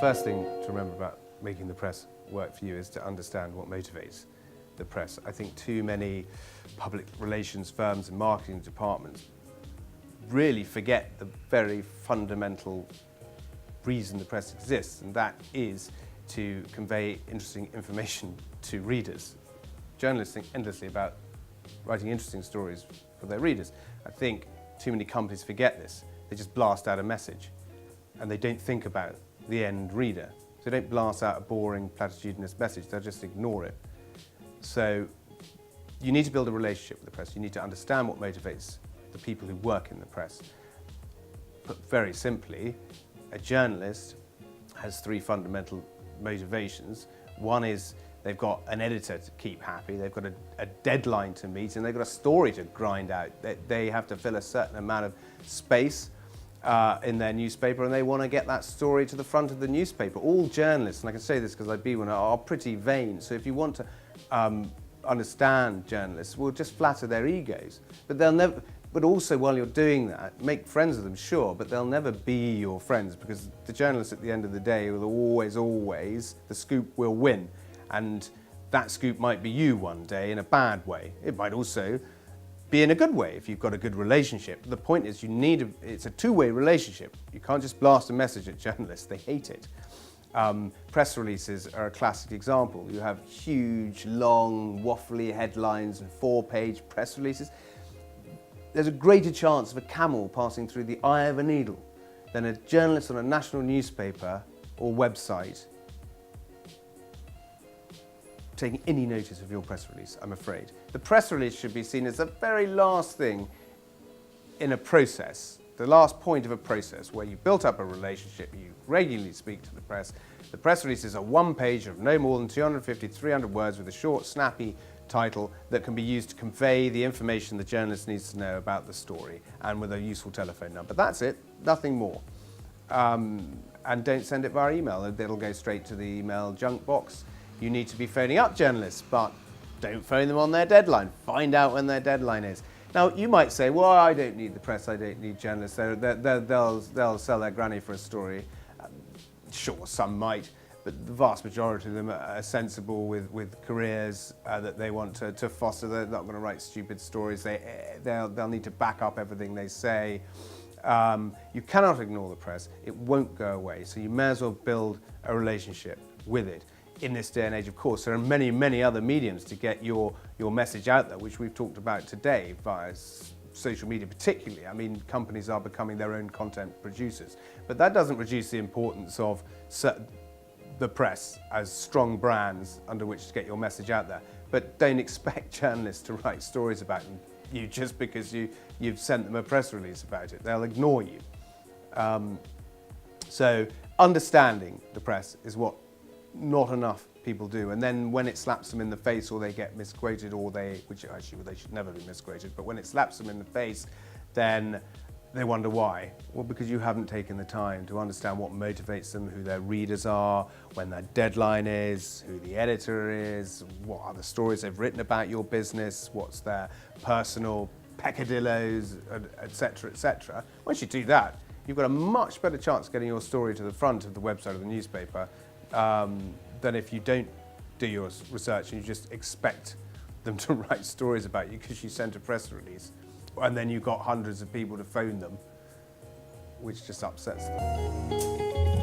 first thing to remember about making the press work for you is to understand what motivates the press. I think too many public relations firms and marketing departments really forget the very fundamental reason the press exists, and that is to convey interesting information to readers. Journalists think endlessly about writing interesting stories for their readers. I think too many companies forget this. They just blast out a message and they don't think about the end reader. So they don't blast out a boring, platitudinous message, they'll just ignore it. So you need to build a relationship with the press. You need to understand what motivates the people who work in the press. Put very simply, a journalist has three fundamental motivations. One is they've got an editor to keep happy, they've got a deadline to meet, and they've got a story to grind out. They have to fill a certain amount of space in their newspaper, and they want to get that story to the front of the newspaper. All journalists, and I can say this because I've been one, are pretty vain. So if you want to understand journalists, will just flatter their egos. But they'll never. But also, while you're doing that, make friends with them, sure, but they'll never be your friends, because the journalist at the end of the day will always, the scoop will win. And that scoop might be you one day in a bad way. It might also be in a good way if you've got a good relationship. The point is it's a two-way relationship. You can't just blast a message at journalists, they hate it. Press releases are a classic example. You have huge, long, waffly headlines and 4-page press releases. There's a greater chance of a camel passing through the eye of a needle than a journalist on a national newspaper or website taking any notice of your press release, I'm afraid. The press release should be seen as the very last thing in a process, the last point of a process where you built up a relationship, you regularly speak to the press. The press release is a one-page of no more than 250, 300 words with a short, snappy title that can be used to convey the information the journalist needs to know about the story, and with a useful telephone number. That's it, nothing more. And don't send it via email, it'll go straight to the email junk box. You need to be phoning up journalists, but don't phone them on their deadline. Find out when their deadline is. Now, you might say, well, I don't need the press, I don't need journalists, they'll sell their granny for a story. Sure, some might, but the vast majority of them are sensible with careers that they want to foster. They're not going to write stupid stories. They'll need to back up everything they say. You cannot ignore the press. It won't go away. So you may as well build a relationship with it. In this day and age, of course, there are many, many other mediums to get your message out there, which we've talked about today via social media particularly. I mean, companies are becoming their own content producers. But that doesn't reduce the importance of the press as strong brands under which to get your message out there. But don't expect journalists to write stories about you just because you've sent them a press release about it. They'll ignore you. So understanding the press is what not enough people do. And then when it slaps them in the face, or they get misquoted, or which actually they should never be misquoted, but when it slaps them in the face, then they wonder why. Well, because you haven't taken the time to understand what motivates them, who their readers are, when their deadline is, who the editor is, what are the stories they've written about your business, what's their personal peccadillos, etc., etc. Once you do that, you've got a much better chance of getting your story to the front of the website of the newspaper than if you don't do your research and you just expect them to write stories about you because you sent a press release. And then you've got hundreds of people to phone them, which just upsets them.